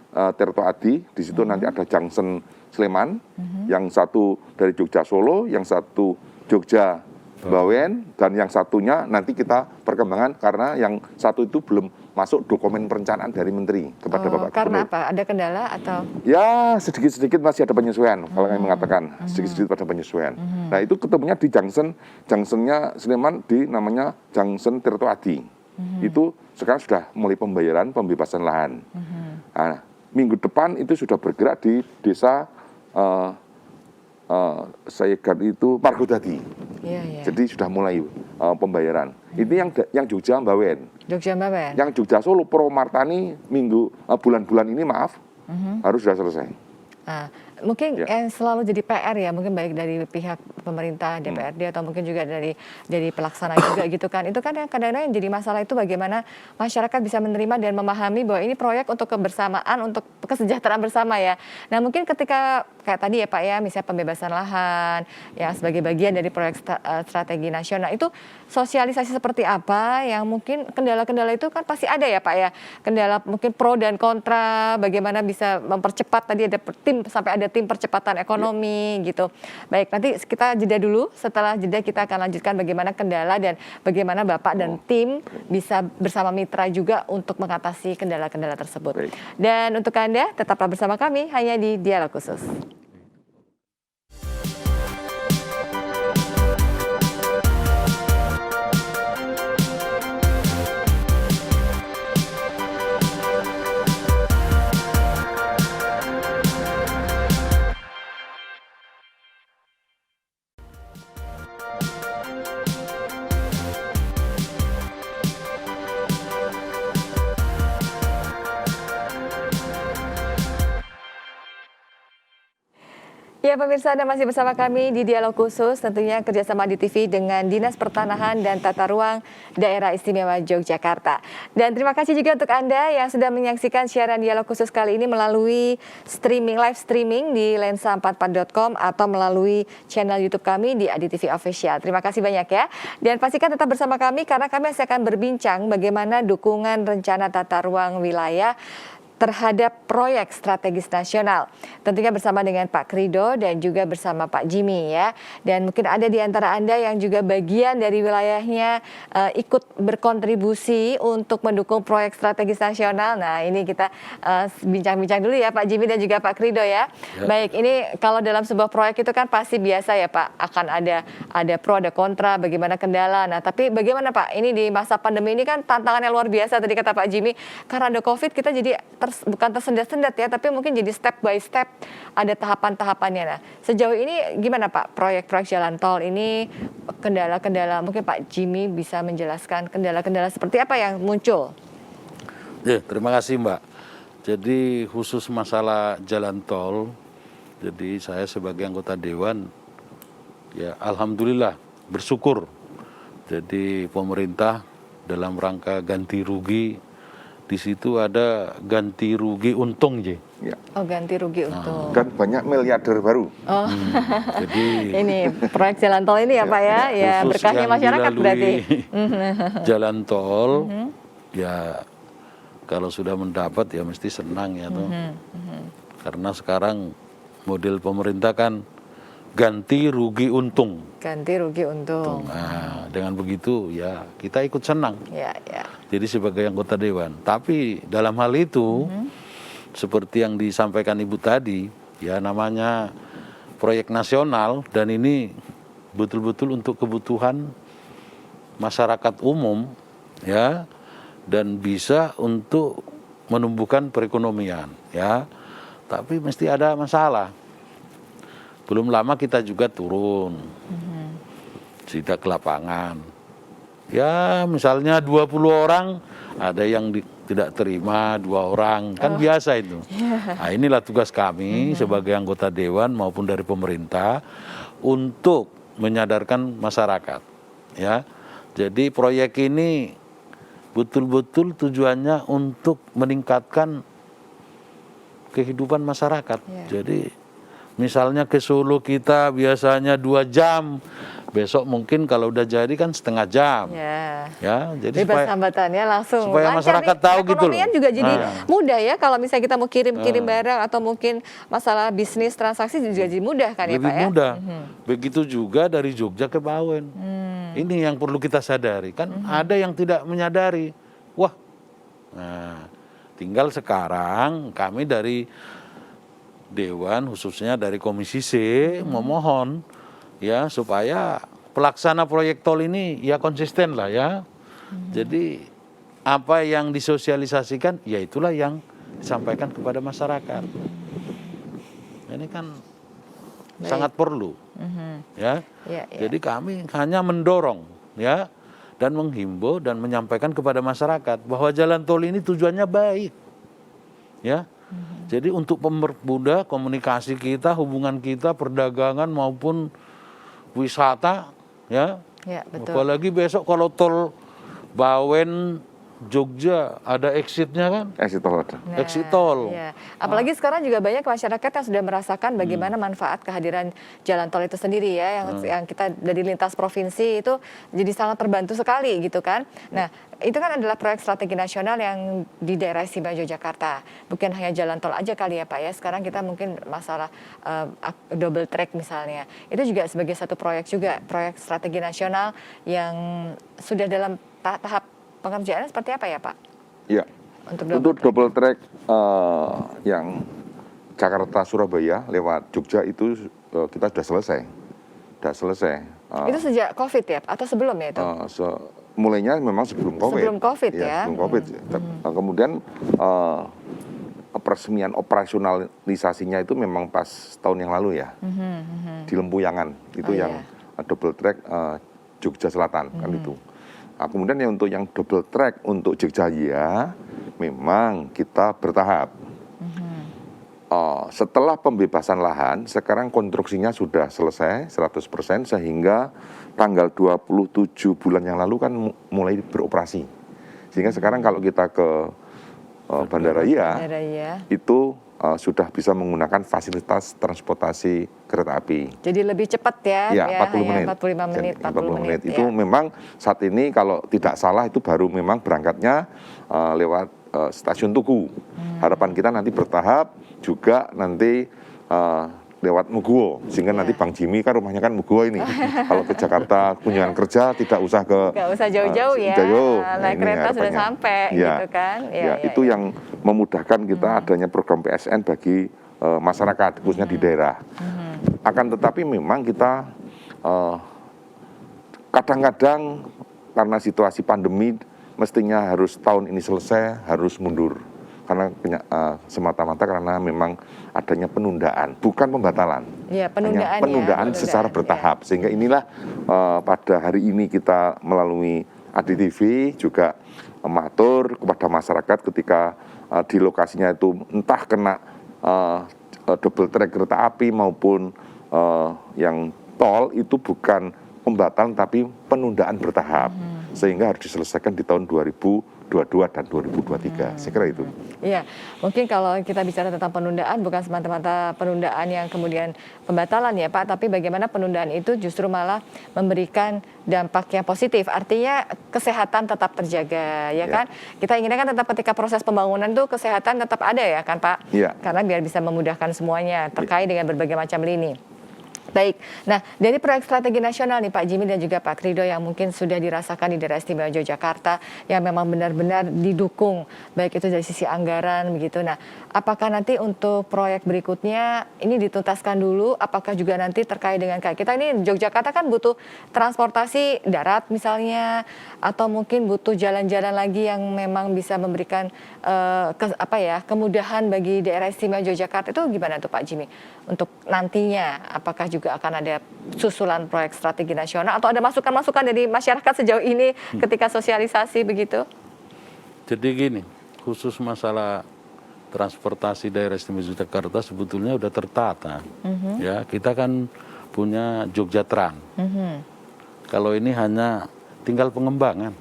Tirto Adi. Di situ nanti ada Junction Sleman, yang satu dari Jogja Solo, yang satu Jogja Mbawen, dan yang satunya nanti kita perkembangan karena yang satu itu belum masuk dokumen perencanaan dari Menteri kepada Bapak Gubernur. Karena apa? Ada kendala atau? Ya, sedikit-sedikit masih ada penyesuaian, kalau kami mengatakan sedikit-sedikit ada penyesuaian. Nah, itu ketemunya di Junctionnya Sleman di namanya Junction Tirto Adi. Itu sekarang sudah mulai pembebasan lahan. Nah, minggu depan itu sudah bergerak di desa Sayegan itu Margodadi. Iya. Jadi sudah mulai pembayaran. Ini yang Jogja Mbawen. Jogja Mbawen. Yang Jogja Solo Purwomartani bulan-bulan ini harus sudah selesai. Mungkin yang selalu jadi PR ya, mungkin baik dari pihak pemerintah, DPRD atau mungkin juga dari pelaksana juga gitu kan. Itu kan yang kadang-kadang yang jadi masalah itu bagaimana masyarakat bisa menerima dan memahami bahwa ini proyek untuk kebersamaan, untuk kesejahteraan bersama ya. Nah mungkin ketika kayak tadi ya Pak ya, misalnya pembebasan lahan ya sebagai bagian dari proyek strategi nasional, itu sosialisasi seperti apa yang mungkin kendala-kendala itu kan pasti ada ya Pak ya. Kendala mungkin pro dan kontra, bagaimana bisa mempercepat, tadi ada tim sampai ada tim percepatan ekonomi gitu. Baik, nanti kita jeda dulu. Setelah jeda kita akan lanjutkan bagaimana kendala dan bagaimana Bapak dan tim bisa bersama mitra juga untuk mengatasi kendala-kendala tersebut. Baik. Dan untuk Anda tetaplah bersama kami hanya di Dialog Khusus. Ya pemirsa, Anda masih bersama kami di Dialog Khusus, tentunya kerjasama di TV dengan Dinas Pertanahan dan Tata Ruang Daerah Istimewa Yogyakarta. Dan terima kasih juga untuk Anda yang sudah menyaksikan siaran Dialog Khusus kali ini melalui live streaming di lensa44.com atau melalui channel YouTube kami di AdiTV Official. Terima kasih banyak ya. Dan pastikan tetap bersama kami karena kami masih akan berbincang bagaimana dukungan rencana tata ruang wilayah terhadap proyek strategis nasional. Tentunya bersama dengan Pak Krido dan juga bersama Pak Jimmy ya. Dan mungkin ada di antara Anda yang juga bagian dari wilayahnya ikut berkontribusi untuk mendukung proyek strategis nasional. Nah ini kita bincang-bincang dulu ya Pak Jimmy dan juga Pak Krido ya. Baik, ini kalau dalam sebuah proyek itu kan pasti biasa ya Pak, akan ada pro ada kontra, bagaimana kendala. Nah tapi bagaimana Pak, ini di masa pandemi ini kan tantangannya luar biasa tadi kata Pak Jimmy, karena ada COVID kita jadi bukan tersendat-sendat ya, tapi mungkin jadi step by step, ada tahapan-tahapannya. Nah, sejauh ini gimana Pak proyek-proyek jalan tol ini, kendala-kendala, mungkin Pak Jimmy bisa menjelaskan kendala-kendala seperti apa yang muncul? Ya, terima kasih Mbak. Jadi khusus masalah jalan tol, jadi saya sebagai anggota Dewan, ya alhamdulillah bersyukur. Jadi pemerintah dalam rangka ganti rugi, di situ ada ganti rugi untung, Ji. Ya. Oh, ganti rugi untung. Dan banyak miliarder baru. Oh. Jadi ini proyek jalan tol ini ya Pak ya, ya berkahnya masyarakat berarti. Jalan tol, ya kalau sudah mendapat ya mesti senang ya tuh. Karena sekarang model pemerintah kan ganti rugi untung. Ganti rugi untung. Nah, dengan begitu ya kita ikut senang. Ya. Jadi sebagai anggota Dewan. Tapi dalam hal itu, seperti yang disampaikan Ibu tadi, ya namanya proyek nasional dan ini betul-betul untuk kebutuhan masyarakat umum, ya, dan bisa untuk menumbuhkan perekonomian, ya. Tapi mesti ada masalah. Belum lama kita juga turun, sidak ke lapangan. Ya misalnya 20 orang, ada yang tidak terima 2 orang, kan biasa itu. Nah inilah tugas kami sebagai anggota Dewan maupun dari pemerintah untuk menyadarkan masyarakat. Ya, jadi proyek ini betul-betul tujuannya untuk meningkatkan kehidupan masyarakat. Jadi misalnya ke Solo kita biasanya 2 jam, besok mungkin kalau udah jadi kan setengah jam. Ya, jadi bebas hambatannya langsung. Supaya masyarakat tahu gitu loh. Perekonomian juga jadi mudah ya, kalau misalnya kita mau kirim barang atau mungkin masalah bisnis transaksi juga jadi mudah kan ya Pak ya. Lebih mudah. Begitu juga dari Jogja ke Bawen. Ini yang perlu kita sadari. Kan ada yang tidak menyadari. Wah, nah tinggal sekarang kami dari Dewan khususnya dari Komisi C memohon ya supaya pelaksana proyek tol ini ya konsisten lah ya. Jadi apa yang disosialisasikan ya itulah yang disampaikan kepada masyarakat. Ini kan sangat perlu. Ya. Jadi kami hanya mendorong ya dan menghimbau dan menyampaikan kepada masyarakat bahwa jalan tol ini tujuannya baik. Ya. Jadi untuk mempermudah komunikasi kita, hubungan kita, perdagangan maupun wisata ya. Ya, betul. Apalagi besok kalau tol Bawen Jogja ada exitnya kan? Exit tol ada. Nah, Exit tol. iya. Apalagi sekarang juga banyak masyarakat yang sudah merasakan bagaimana manfaat kehadiran jalan tol itu sendiri ya, yang kita dari lintas provinsi itu jadi sangat terbantu sekali gitu kan. Nah, itu kan adalah proyek strategi nasional yang di daerah istimewa Yogyakarta. Bukan hanya jalan tol aja kali ya Pak ya. Sekarang kita mungkin masalah double track misalnya. Itu juga sebagai satu proyek juga, proyek strategi nasional yang sudah dalam tahap pengerjaan seperti apa ya Pak? Iya. Untuk double track yang Jakarta Surabaya lewat Jogja itu kita sudah selesai. Itu sejak COVID ya atau sebelum ya itu? Mulainya memang sebelum COVID. Sebelum COVID ya. Sebelum COVID. Kemudian peresmian operasionalisasinya itu memang pas tahun yang lalu ya. Di Lempuyangan itu yang double track Jogja Selatan kan itu. Nah, kemudian untuk yang double track untuk Jogjaya memang kita bertahap. Setelah pembebasan lahan, sekarang konstruksinya sudah selesai 100% sehingga tanggal 27 bulan yang lalu kan mulai beroperasi. Sehingga sekarang kalau kita ke Bandara Iya, itu sudah bisa menggunakan fasilitas transportasi kereta api. Jadi lebih cepat ya? Ya, 40 menit. 45 menit. Itu memang saat ini kalau tidak salah itu baru memang berangkatnya lewat stasiun Tugu. Harapan kita nanti bertahap juga nanti lewat Muguwo, sehingga nanti Bang Jimmy kan rumahnya kan Muguwo ini. Kalau ke Jakarta kunjungan kerja tidak usah nggak usah jauh-jauh ya, naik kereta sudah sampai gitu kan. Itu yang memudahkan kita adanya program PSN bagi masyarakat khususnya di daerah. Akan tetapi memang kita kadang-kadang karena situasi pandemi mestinya harus tahun ini selesai, harus mundur. Karena semata-mata karena memang adanya penundaan, bukan pembatalan. Ya, penundaan secara bertahap. Sehingga inilah pada hari ini kita melalui ADTV juga mengatur kepada masyarakat ketika di lokasinya itu entah kena double track kereta api maupun yang tol itu bukan pembatalan tapi penundaan bertahap. Sehingga harus diselesaikan di tahun 2022 dan 2023. Saya kira itu. Iya, mungkin kalau kita bicara tentang penundaan bukan semata-mata penundaan yang kemudian pembatalan ya Pak, tapi bagaimana penundaan itu justru malah memberikan dampak yang positif. Artinya kesehatan tetap terjaga ya kan. Kita inginnya kan tetap ketika proses pembangunan tuh kesehatan tetap ada ya kan Pak. Karena biar bisa memudahkan semuanya terkait dengan berbagai macam lini. Baik, nah dari proyek strategi nasional nih Pak Jimmy dan juga Pak Krido yang mungkin sudah dirasakan di daerah istimewa Yogyakarta yang memang benar-benar didukung, baik itu dari sisi anggaran begitu. Nah, apakah nanti untuk proyek berikutnya ini dituntaskan dulu, apakah juga nanti terkait dengan kayak kita ini Yogyakarta kan butuh transportasi darat misalnya, atau mungkin butuh jalan-jalan lagi yang memang bisa memberikan kemudahan bagi daerah istimewa Yogyakarta itu gimana tuh Pak Jimmy? Untuk nantinya apakah juga akan ada susulan proyek strategi nasional atau ada masukan-masukan dari masyarakat sejauh ini ketika sosialisasi begitu? Jadi gini, khusus masalah transportasi daerah istimewa Yogyakarta sebetulnya udah tertata. Ya, kita kan punya Jogja Trans. Kalau ini hanya tinggal pengembangan.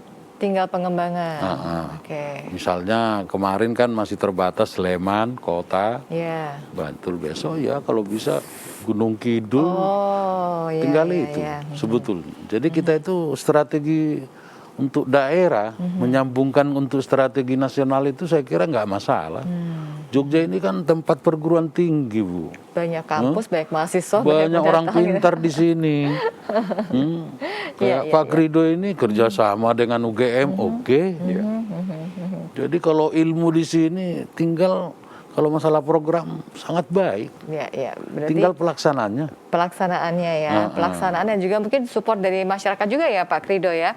Oke. Misalnya kemarin kan masih terbatas Sleman, Kota, Bantul. Besok ya kalau bisa Gunung Kidul, tinggal itu sebetulnya. Jadi kita itu strategi untuk daerah menyambungkan untuk strategi nasional itu saya kira nggak masalah. Jogja ini kan tempat perguruan tinggi Bu. Banyak kampus, banyak mahasiswa, banyak orang pintar di sini. Kayak Pak Krido ini kerjasama dengan UGM, Jadi kalau ilmu di sini tinggal kalau masalah program sangat baik. Berarti tinggal pelaksanaannya. Pelaksanaan dan juga mungkin support dari masyarakat juga ya Pak Krido ya.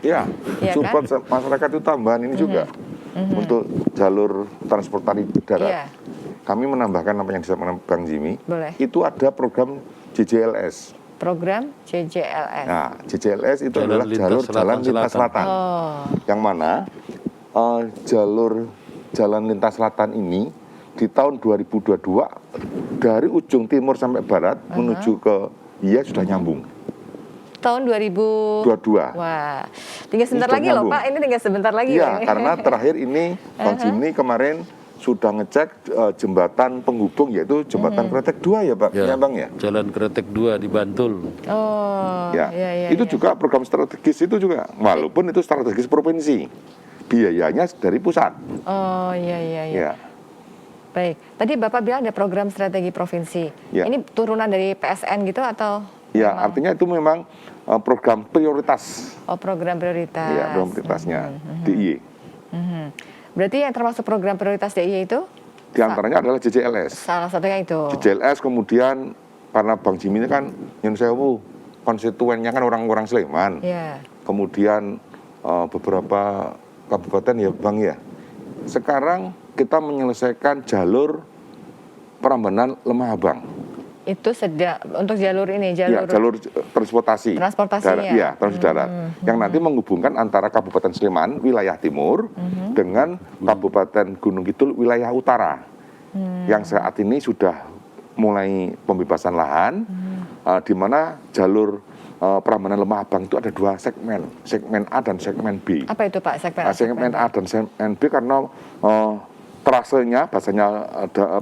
Support kan? Masyarakat itu tambahan ini juga untuk jalur transportasi darat. Kami menambahkan apa yang disampaikan Bang Jimmy. Itu ada program JJLS. Program JJLS. Nah, JJLS itu adalah jalur jalan lintas selatan. Yang mana jalur jalan lintas selatan ini di tahun 2022 dari ujung timur sampai barat menuju ke sudah nyambung. Tahun 2022. Wah, tinggal sebentar lagi loh Pak, ini tinggal sebentar lagi. Iya, karena terakhir ini Bang Jimmy kemarin sudah ngecek jembatan penghubung, yaitu jembatan Kretek 2 ya Pak, ya Bang ya? Jalan Kretek 2 di Bantul. Itu juga program strategis itu juga, walaupun itu strategis provinsi, biayanya dari pusat. Iya. Baik, tadi Bapak bilang ada program strategi provinsi. Ini turunan dari PSN gitu atau? Ya, artinya itu memang program prioritas. Program prioritas. Iya, program prioritasnya DIY. Berarti yang termasuk program prioritas DIY itu? Di antaranya adalah JJLS. Salah satunya itu. JJLS, kemudian karena Bang Jimmy ini kan Nyun Sewu, konstituennya kan orang-orang Sleman. Kemudian beberapa kabupaten ya Bang ya. Sekarang kita menyelesaikan jalur Prambanan Lemah Abang. Itu untuk jalur ini, jalur transportasi. Transportasinya. Transportasi darat. Yang nanti menghubungkan antara Kabupaten Sleman, wilayah timur, dengan Kabupaten Gunung Kidul, wilayah utara. Yang saat ini sudah mulai pembebasan lahan, di mana jalur Prambanan Lemah Abang itu ada 2 segmen A dan segmen B. Apa itu Pak segmen A? Segmen A dan segmen B karena trasenya,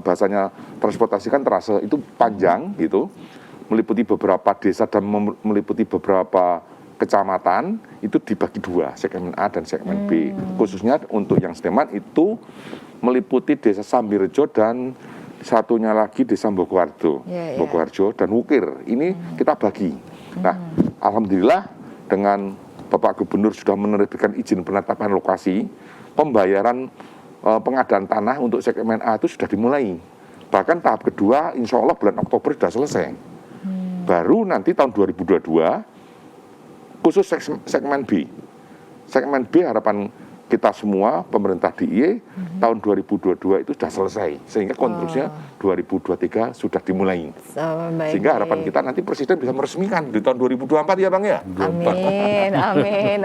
bahasanya transportasi kan trase itu panjang gitu, meliputi beberapa desa dan meliputi beberapa kecamatan, itu dibagi 2, segmen A dan segmen B. Khususnya untuk yang Sleman itu meliputi desa Sambirejo dan satunya lagi desa Bogoharjo, Bogoharjo dan Wukir. Ini kita bagi. Nah, alhamdulillah dengan Bapak Gubernur sudah menerbitkan izin penetapan lokasi, pembayaran pengadaan tanah untuk segmen A itu sudah dimulai. Bahkan tahap kedua insya Allah bulan Oktober sudah selesai. Baru nanti tahun 2022 khusus segmen B. Segmen B harapan kita semua pemerintah DIY tahun 2022 itu sudah selesai, sehingga konstruksinya 2023 sudah dimulai. Sehingga harapan kita nanti Presiden bisa meresmikan di tahun 2024 ya Bang ya.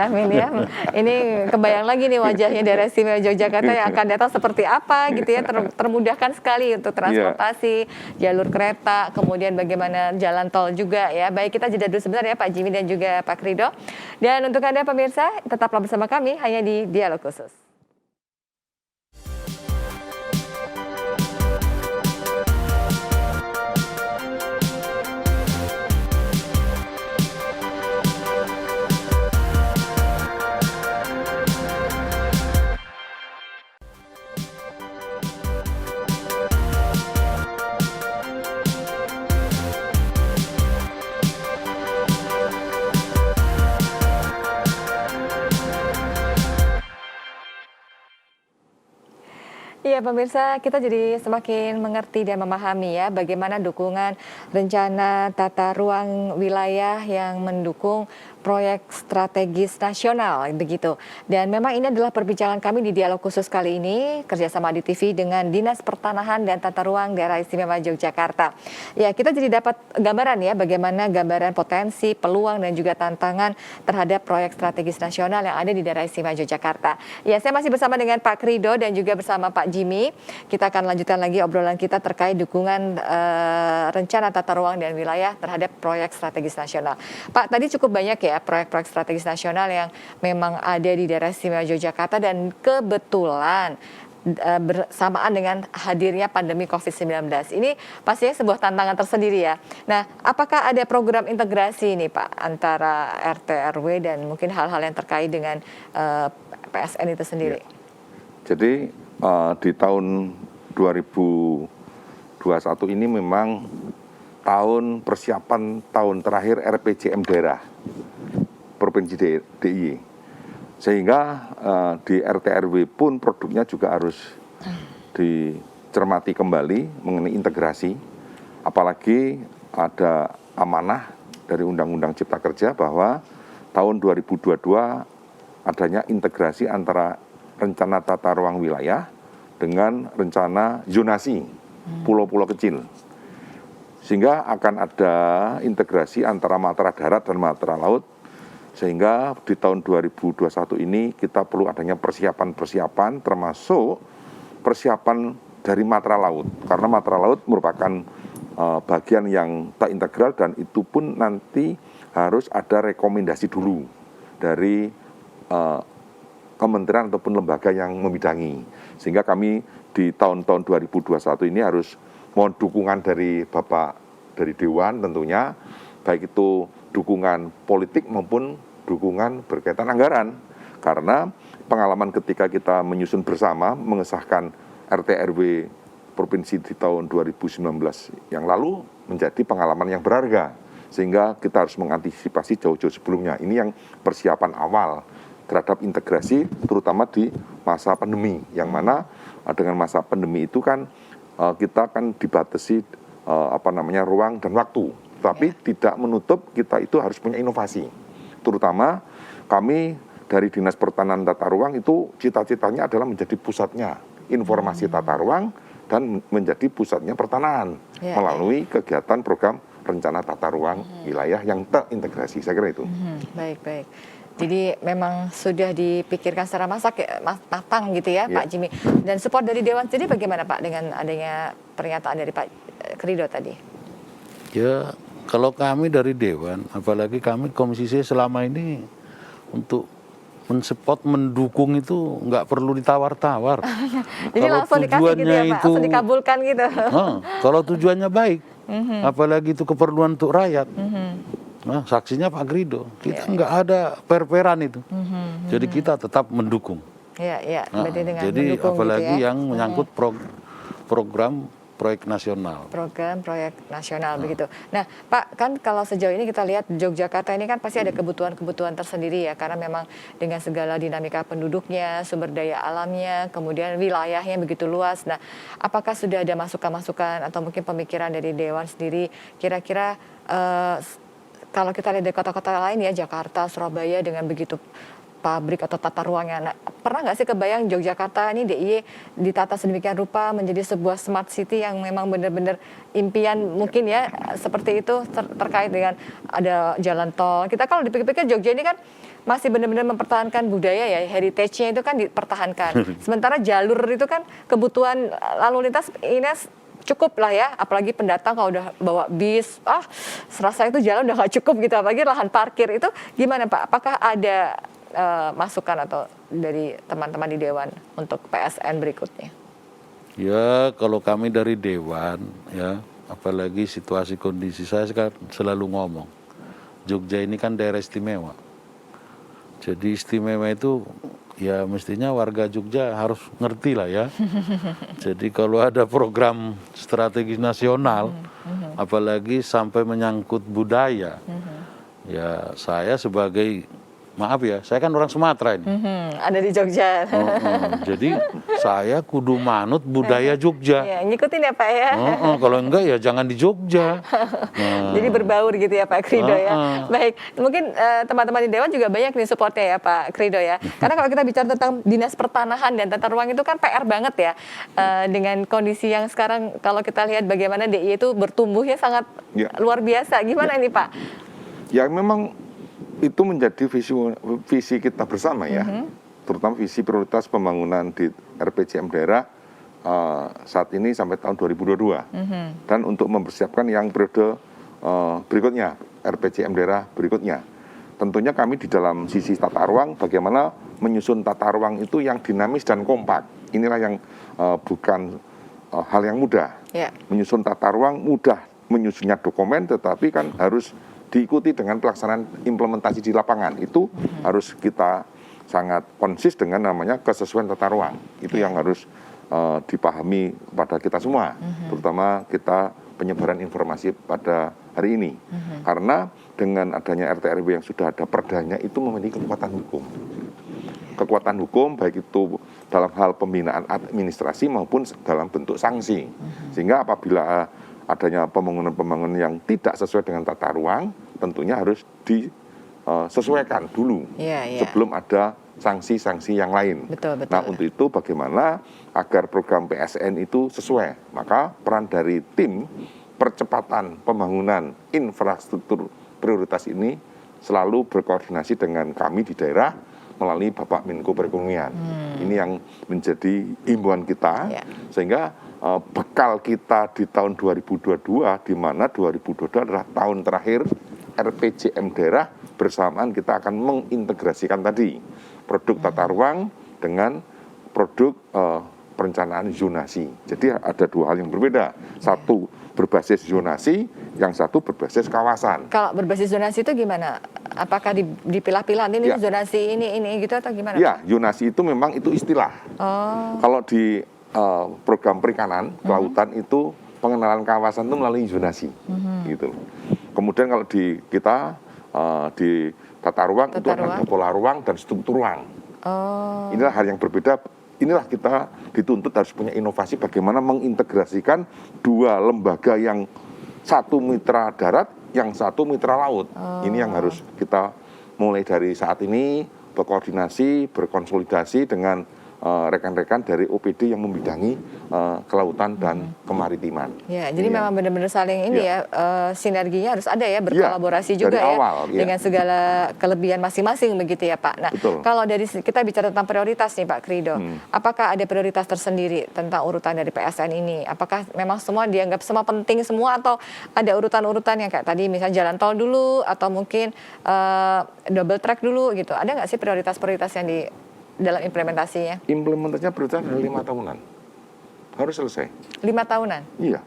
Amin ya. Ini kebayang lagi nih wajahnya daerah istimewa Yogyakarta yang akan datang seperti apa gitu ya, termudahkan sekali untuk transportasi, jalur kereta, kemudian bagaimana jalan tol juga ya. Baik, kita jeda dulu sebentar ya Pak Jimmy dan juga Pak Krido. Dan untuk Anda pemirsa, tetaplah bersama kami hanya di Dialog Khusus. Iya pemirsa, kita jadi semakin mengerti dan memahami ya bagaimana dukungan rencana tata ruang wilayah yang mendukung proyek strategis nasional begitu. Dan memang ini adalah perbincangan kami di Dialog Khusus kali ini kerjasama ADITV dengan Dinas Pertanahan dan Tata Ruang Daerah Istimewa Yogyakarta. Ya, kita jadi dapat gambaran ya bagaimana gambaran potensi, peluang dan juga tantangan terhadap proyek strategis nasional yang ada di Daerah Istimewa Yogyakarta. Ya, saya masih bersama dengan Pak Krido dan juga bersama Pak Jimmy. Kita akan lanjutkan lagi obrolan kita terkait dukungan rencana tata ruang dan wilayah terhadap proyek strategis nasional. Pak, tadi cukup banyak ya proyek-proyek strategis nasional yang memang ada di Daerah Istimewa Yogyakarta dan kebetulan bersamaan dengan hadirnya pandemi COVID-19. Ini pastinya sebuah tantangan tersendiri ya. Nah, apakah ada program integrasi nih Pak antara RT, RW dan mungkin hal-hal yang terkait dengan PSN itu sendiri? Ya. Jadi di tahun 2021 ini memang tahun persiapan tahun terakhir RPJM daerah Provinsi DIY. Sehingga di RT RW pun produknya juga harus dicermati kembali mengenai integrasi. Apalagi ada amanah dari Undang-Undang Cipta Kerja bahwa tahun 2022 adanya integrasi antara rencana tata ruang wilayah dengan rencana zonasi pulau-pulau kecil. Sehingga akan ada integrasi antara matra darat dan matra laut, sehingga di tahun 2021 ini kita perlu adanya persiapan-persiapan, termasuk persiapan dari matra laut, karena matra laut merupakan bagian yang tak integral, dan itu pun nanti harus ada rekomendasi dulu dari kementerian ataupun lembaga yang membidangi. Sehingga kami di tahun-tahun 2021 ini harus mohon dukungan dari Bapak, dari Dewan tentunya, baik itu dukungan politik maupun dukungan berkaitan anggaran. Karena pengalaman ketika kita menyusun bersama, mengesahkan RT/RW Provinsi di tahun 2019 yang lalu menjadi pengalaman yang berharga. Sehingga kita harus mengantisipasi jauh-jauh sebelumnya. Ini yang persiapan awal terhadap integrasi, terutama di masa pandemi. Yang mana dengan masa pandemi itu kan kita kan dibatasi ruang dan waktu, tapi tidak menutup kita itu harus punya inovasi. Terutama kami dari Dinas Pertanahan Tata Ruang itu cita-citanya adalah menjadi pusatnya informasi tata ruang dan menjadi pusatnya pertanahan melalui kegiatan program rencana tata ruang wilayah yang terintegrasi. Saya kira itu. Baik. Jadi memang sudah dipikirkan secara matang gitu ya, Pak Jimmy. Dan support dari Dewan sendiri bagaimana Pak dengan adanya pernyataan dari Pak Krido tadi? Ya, kalau kami dari Dewan, apalagi kami Komisi C selama ini untuk mensupport, mendukung itu nggak perlu ditawar-tawar. Jadi Kalau langsung dikasih gitu ya Pak, langsung dikabulkan gitu. Kalau tujuannya baik, apalagi itu keperluan untuk rakyat. Nah, saksinya Pak Krido, kita nggak ada per-peran itu. Jadi kita tetap mendukung. Berarti dengan jadi mendukung apalagi gitu ya. yang menyangkut program proyek nasional. Program proyek nasional begitu. Nah, Pak, kan kalau sejauh ini kita lihat Yogyakarta ini kan pasti ada kebutuhan-kebutuhan tersendiri ya, karena memang dengan segala dinamika penduduknya, sumber daya alamnya, kemudian wilayahnya begitu luas. Nah, apakah sudah ada masukan-masukan atau mungkin pemikiran dari Dewan sendiri kira-kira kalau kita lihat dari kota-kota lain ya, Jakarta, Surabaya dengan begitu pabrik atau tata ruangnya. Nah, pernah nggak sih kebayang Yogyakarta ini DIY ditata sedemikian rupa menjadi sebuah smart city yang memang benar-benar impian mungkin ya, seperti itu terkait dengan ada jalan tol. Kita kalau dipikir-pikir Jogja ini kan masih benar-benar mempertahankan budaya ya, heritage-nya itu kan dipertahankan. Sementara jalur itu kan kebutuhan lalu lintas ini cukup lah ya, apalagi pendatang kalau udah bawa bis, serasa itu jalan udah gak cukup gitu, apalagi lahan parkir itu gimana Pak? Apakah ada masukan atau dari teman-teman di Dewan untuk PSN berikutnya? Ya, kalau kami dari Dewan ya, apalagi situasi kondisi saya kan selalu ngomong, Jogja ini kan daerah istimewa. Jadi istimewa itu ya mestinya warga Jogja harus ngerti lah ya. Jadi kalau ada program strategi nasional, apalagi sampai menyangkut budaya, ya saya sebagai, maaf ya, saya kan orang Sumatera ini. Ada di Jogja. Jadi saya kudu manut budaya Jogja. Ya, ngikutin ya Pak ya. Kalau enggak ya jangan di Jogja. Jadi berbaur gitu ya Pak Krido ya. Baik, mungkin teman-teman di Dewan juga banyak nih supportnya ya Pak Krido ya. Karena kalau kita bicara tentang Dinas Pertanahan dan Tata Ruang itu kan PR banget ya. Dengan kondisi yang sekarang kalau kita lihat bagaimana DIY itu bertumbuhnya sangat luar biasa. Gimana ini Pak? Ya memang itu menjadi visi kita bersama ya, terutama visi prioritas pembangunan di RPJM daerah saat ini sampai tahun 2022, dan untuk mempersiapkan yang periode berikutnya, RPJM daerah berikutnya. Tentunya kami di dalam sisi tata ruang, bagaimana menyusun tata ruang itu yang dinamis dan kompak. Inilah yang bukan hal yang mudah. Menyusun tata ruang mudah, menyusunnya dokumen, tetapi kan harus diikuti dengan pelaksanaan implementasi di lapangan. Itu harus kita sangat konsis dengan namanya kesesuaian tata ruang. Itu yang harus dipahami kepada kita semua, terutama kita penyebaran informasi pada hari ini. Karena dengan adanya RT/RW yang sudah ada perdanya itu memiliki kekuatan hukum. Kekuatan hukum baik itu dalam hal pembinaan administrasi maupun dalam bentuk sanksi. Sehingga apabila adanya pembangunan-pembangunan yang tidak sesuai dengan tata ruang, tentunya harus disesuaikan dulu sebelum ada sanksi-sanksi yang lain. Betul. Nah, untuk itu bagaimana agar program PSN itu sesuai? Maka peran dari tim percepatan pembangunan infrastruktur prioritas ini selalu berkoordinasi dengan kami di daerah melalui Bapak Menko Perekonomian. Ini yang menjadi himbauan kita, sehingga bekal kita di tahun 2022, di mana 2022 adalah tahun terakhir RPJM daerah, bersamaan kita akan mengintegrasikan tadi produk tata ruang dengan produk perencanaan zonasi. Jadi ada dua hal yang berbeda. Satu berbasis zonasi, yang satu berbasis kawasan. Kalau berbasis zonasi itu gimana? Apakah dipilah-pilah ini zonasi ini gitu atau gimana? Ya, zonasi itu memang itu istilah. Kalau di program perikanan, kelautan itu pengenalan kawasan itu melalui zonasi. Gitu. Kemudian kalau di kita di tata ruang itu ada pola ruang dan struktur ruang. Inilah hal yang berbeda. Inilah kita dituntut harus punya inovasi bagaimana mengintegrasikan dua lembaga, yang satu mitra darat, yang satu mitra laut. Ini yang harus kita mulai dari saat ini berkoordinasi, berkonsolidasi dengan rekan-rekan dari OPD yang membidangi kelautan dan kemaritiman. Ya, jadi memang benar-benar saling ini sinerginya harus ada ya, berkolaborasi juga ya, awal, dengan segala kelebihan masing-masing begitu ya Pak. Nah, kalau dari kita bicara tentang prioritas nih Pak Krido, apakah ada prioritas tersendiri tentang urutan dari PSN ini? Apakah memang semua dianggap semua penting semua, atau ada urutan-urutan yang kayak tadi misalnya jalan tol dulu, atau mungkin double track dulu gitu? Ada nggak sih prioritas-prioritas yang di dalam implementasinya? Implementasinya prioritas adalah 5 tahunan. Harus selesai. 5 tahunan? Iya.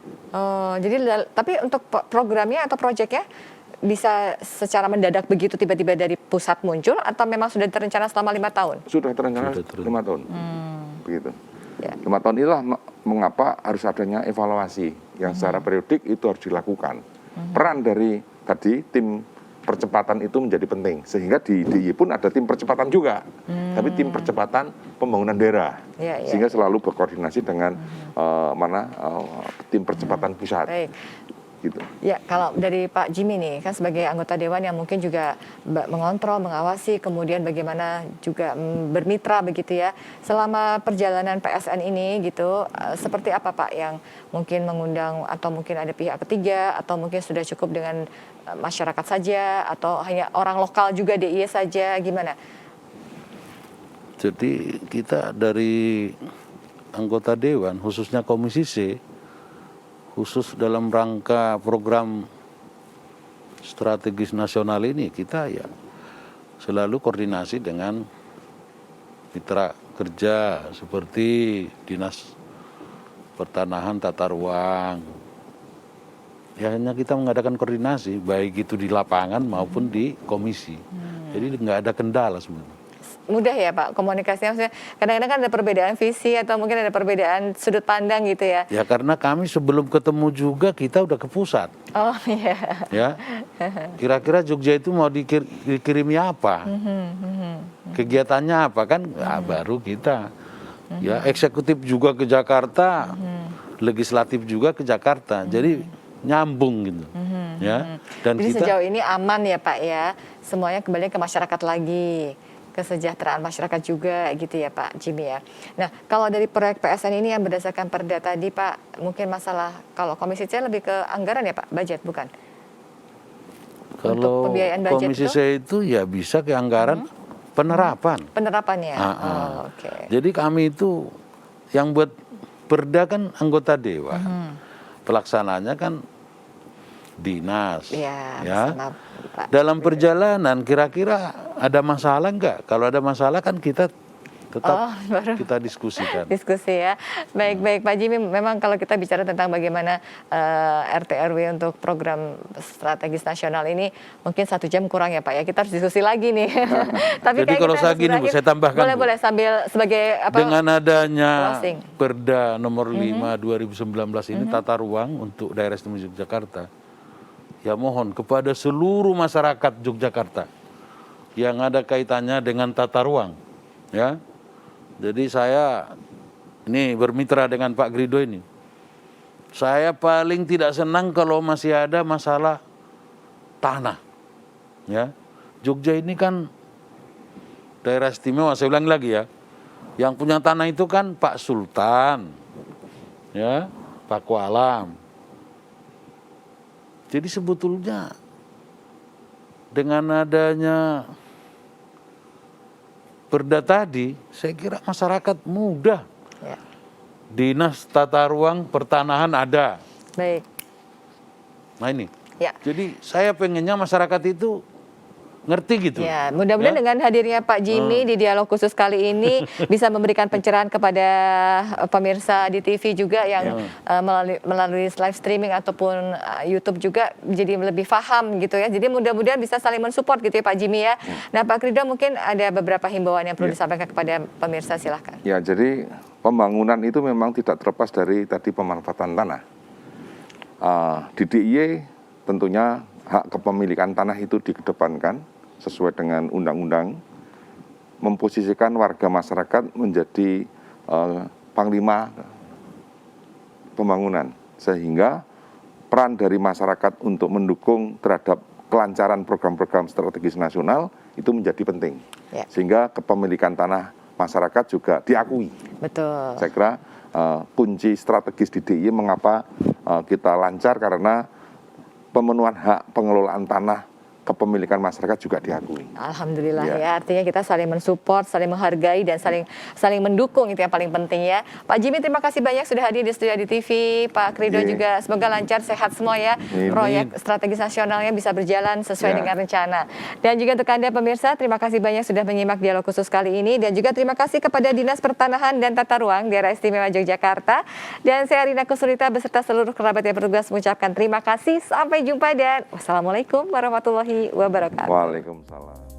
Jadi tapi untuk programnya atau proyeknya bisa secara mendadak begitu tiba-tiba dari pusat muncul, atau memang sudah terencana selama 5 tahun? Sudah terencana 5 tahun. Begitu. Ya. 5 tahun inilah mengapa harus adanya evaluasi yang secara periodik itu harus dilakukan. Peran dari tadi tim percepatan itu menjadi penting, sehingga di DIY pun ada tim percepatan juga, tapi tim percepatan pembangunan daerah, sehingga selalu berkoordinasi dengan tim percepatan pusat. Baik. Gitu. Ya, kalau dari Pak Jimmy nih, kan sebagai anggota dewan yang mungkin juga mengontrol, mengawasi, kemudian bagaimana juga bermitra begitu ya, selama perjalanan PSN ini gitu, seperti apa Pak yang mungkin mengundang, atau mungkin ada pihak ketiga, atau mungkin sudah cukup dengan masyarakat saja, atau hanya orang lokal juga DIY saja, gimana? Jadi kita dari anggota dewan, khususnya Komisi C, khusus dalam rangka program strategis nasional ini, kita ya selalu koordinasi dengan mitra kerja seperti Dinas Pertanahan Tata Ruang. Ya, hanya kita mengadakan koordinasi, baik itu di lapangan maupun di komisi. Jadi nggak ada kendala sebenarnya. Mudah ya Pak komunikasinya, maksudnya kadang-kadang kan ada perbedaan visi atau mungkin ada perbedaan sudut pandang gitu ya. Ya karena kami sebelum ketemu juga kita udah ke pusat. Oh iya. Ya, kira-kira Jogja itu mau dikirimi apa? Kegiatannya apa kan? Nah, baru kita. Ya, eksekutif juga ke Jakarta, legislatif juga ke Jakarta. Jadi nyambung gitu. Ya. Dan jadi kita sejauh ini aman ya Pak ya. Semuanya kembali ke masyarakat lagi. Kesejahteraan masyarakat juga gitu ya Pak Jimmy ya. Nah, kalau dari proyek PSN ini yang berdasarkan perda tadi Pak, mungkin masalah kalau Komisi C lebih ke anggaran ya Pak, budget bukan? Kalau Komisi C itu ya bisa ke anggaran penerapan. Penerapannya. Oke. Jadi kami itu yang buat perda kan anggota dewan. Pelaksananya kan dinas. Ya. Dalam perjalanan kira-kira ada masalah enggak? Kalau ada masalah kan kita tetap kita diskusikan. Diskusi ya. Baik Pak Jimmy, memang kalau kita bicara tentang bagaimana RT RW untuk program strategis nasional ini mungkin 1 jam kurang ya Pak ya. Kita harus diskusi lagi nih. Tapi jadi kalau saya gini Bu, saya tambahkan. Boleh sambil sebagai apa? Dengan adanya closing. Perda nomor 5 2019 ini tata ruang untuk daerah istimewa Yogyakarta. Ya mohon kepada seluruh masyarakat Yogyakarta yang ada kaitannya dengan tata ruang, ya. Jadi saya ini bermitra dengan Pak Krido ini. Saya paling tidak senang kalau masih ada masalah tanah, ya. Jogja ini kan daerah istimewa, saya ulang lagi ya. Yang punya tanah itu kan Pak Sultan, ya, Pak Kualam. Jadi sebetulnya dengan adanya Perda tadi, saya kira masyarakat mudah. Ya. Dinas tata ruang pertanahan ada. Baik. Nah ini. Ya. Jadi saya pengennya masyarakat itu ngerti gitu. Ya, mudah-mudahan dengan hadirnya Pak Jimmy di dialog khusus kali ini bisa memberikan pencerahan kepada pemirsa di TV juga yang melalui live streaming ataupun YouTube juga jadi lebih paham gitu ya. Jadi mudah-mudahan bisa saling mensupport gitu ya Pak Jimmy ya. Nah Pak Krido mungkin ada beberapa himbauan yang perlu disampaikan kepada pemirsa, silahkan. Ya, jadi pembangunan itu memang tidak terlepas dari tadi pemanfaatan tanah. Di DIY tentunya hak kepemilikan tanah itu dikedepankan sesuai dengan undang-undang, memposisikan warga masyarakat menjadi panglima pembangunan, sehingga peran dari masyarakat untuk mendukung terhadap kelancaran program-program strategis nasional itu menjadi penting, sehingga kepemilikan tanah masyarakat juga diakui. Betul. Saya kira kunci strategis di DIY mengapa kita lancar, karena pemenuhan hak pengelolaan tanah kepemilikan masyarakat juga diakui. Alhamdulillah ya, artinya kita saling mensupport, saling menghargai dan saling mendukung, itu yang paling penting ya. Pak Jimmy, terima kasih banyak sudah hadir di studio di TV. Pak Krido juga semoga lancar, sehat semua ya. Proyek strategis nasionalnya bisa berjalan sesuai dengan rencana. Dan juga untuk Anda pemirsa, terima kasih banyak sudah menyimak dialog khusus kali ini, dan juga terima kasih kepada Dinas Pertanahan dan Tata Ruang Daerah Istimewa Yogyakarta. Dan saya Rina Kusulita beserta seluruh kerabat yang bertugas mengucapkan terima kasih. Sampai jumpa dan wassalamualaikum warahmatullahi wabarakatuh. Waalaikumsalam.